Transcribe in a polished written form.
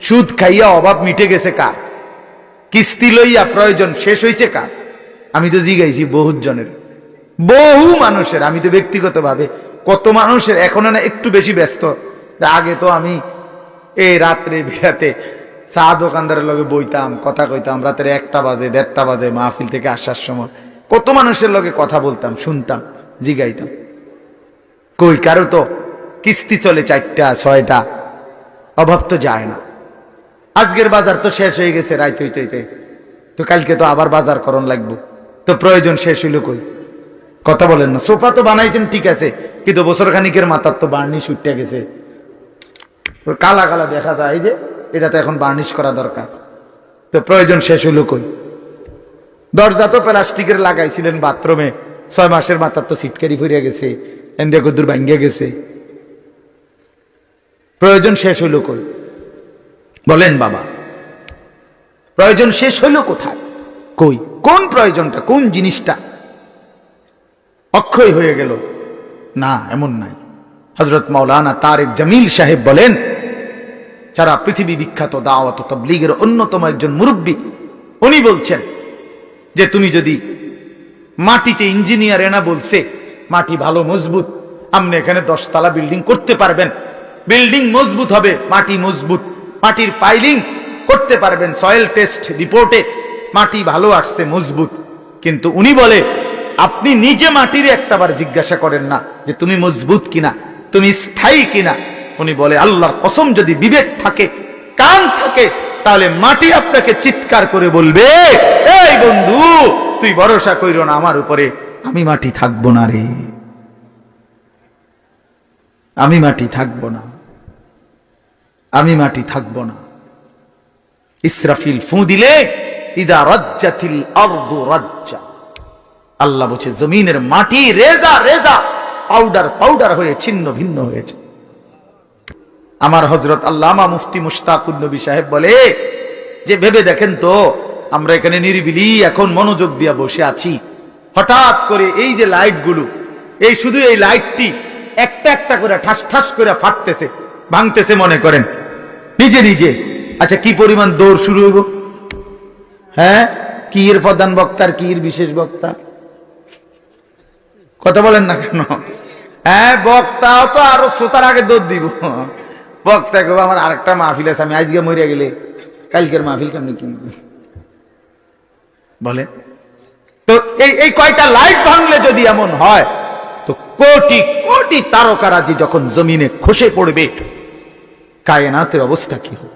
সুদ খাইয়া অভাব মিটে গেছে কার? কিস্তি লইয়া প্রয়োজন শেষ হয়েছে কার? আমি তো জিগাইছি বহুত জনের, বহু মানুষের। আমি তো ব্যক্তিগতভাবে কত মানুষের এখন না একটু বেশি ব্যস্ত। আগে তো আমি এই রাত্রে বিরাতে চা দোকানদারের লগে বইতাম, কথা কইতাম, রাতের 1টা বাজে 1:30টা বাজে মাহফিল থেকে আসার সময় কত মানুষের লগে কথা বলতাম, শুনতাম, জিগাইতাম। কই কারো তো কিস্তি চলে 4টা 6টা, অভাব তো যায় না। আজকের বাজার তো শেষ হয়ে গেছে রাইত হইতে হইতে, তো কালকে তো আবার বাজার করণ লাগবো, তো প্রয়োজন শেষ হইল কই? কথা বলেন না। সোফা তো বানাইছেন ঠিক আছে, কিন্তু বছর খানিকের মাথার তো বার্নিশ উঠতে গেছে, কালা কালা দেখা যায়, যে এটা তো এখন বার্নিশ করা দরকার, তো প্রয়োজন শেষ হইল কই? দরজা তো প্লাস্টিকের লাগাইছিলেন বাথরুমে, 6 মাসের মাথার তো সিটকারি ফুরিয়া গেছে, এন্ডিয়া কদ্দুর ভাঙ্গিয়া গেছে, প্রয়োজন শেষ হইল কই? বলেন বাবা, প্রয়োজন শেষ হইল কোথায়? কই? কোন প্রয়োজনটা, কোন জিনিসটা অক্ষয় হয়ে গেল? না, এমন নাই। হযরত মাওলানা তারেক জামিল সাহেব বলেন, সারা পৃথিবী বিখ্যাত দাওয়াত ও তাবলীগের অন্যতম একজন মুরব্বী, উনি বলছেন যে তুমি যদি মাটিতে, ইঞ্জিনিয়ার এনা বলছে মাটি ভালো মজবুত, আপনি এখানে 10 তলা বিল্ডিং করতে পারবেন, বিল্ডিং মজবুত হবে, মাটি মজবুত, মাটির ফাইলিং করতে পারবেন, সয়েল টেস্ট রিপোর্টে মাটি ভালো আসছে, মজবুত। কিন্তু উনি বলে আপনি নিজে মাটির একটাবার জিজ্ঞাসা করেন না যে তুমি মজবুত কিনা, তুমি স্থায়ী কিনা। উনি বলে আল্লাহর কসম, যদি বিবেক থাকে, কান থাকে, তাহলে মাটি আপনাকে চিৎকার করে বলবে, এই বন্ধু তুই ভরসা কইরো না আমার উপরে, আমি মাটি থাকবো না রে, আমি মাটি থাকবো না, আমি মাটি থাকবো না। ইসরাফিল ফু দিলে ইদা রাজ্জাতিল আরদু রাজ্জা, আল্লাহ বলছে জমিনের মাটি রেজা রেজা, পাউডার পাউডার হয়ে ছিন্ন ভিন্ন হয়েছে। আমার হযরত আল্লামা মুফতি মুশতাকুন নবী সাহেব বলে যে ভেবে দেখেন তো, আমরা এখানে নিরিবিলি এখন মনোযোগ দিয়া বসে আছি, হঠাৎ করে এই যে লাইটগুলো, এই শুধু এই লাইটটি একটা একটা করে ঠাস ঠাস করে ফাটতেছে, ভাঙতেছে, মনে করেন নিজে নিজে। আচ্ছা কি পরিমাণ দৌড় শুরু হইব? হ্যাঁ, কি এর প্রধান বক্তার, কি এর বিশেষ বক্তা? কথা বলেন না কেন? হ্যাঁ, বক্তাও তো আরো শ্রোতার আগে দৌড় দিব। বক্তা কেউ আমার আরেকটা মাহফিল আছে, আমি আজকে মরিয়া গেলে কালকের মাহফিল কেমনি কিনবো? বলে তো এই কয়টা লাইট ভাঙলে যদি এমন হয়, তো কোটি কোটি তারকারাজি যখন জমিনে খসে পড়বে, কায়নাতের অবস্থা কি হবে?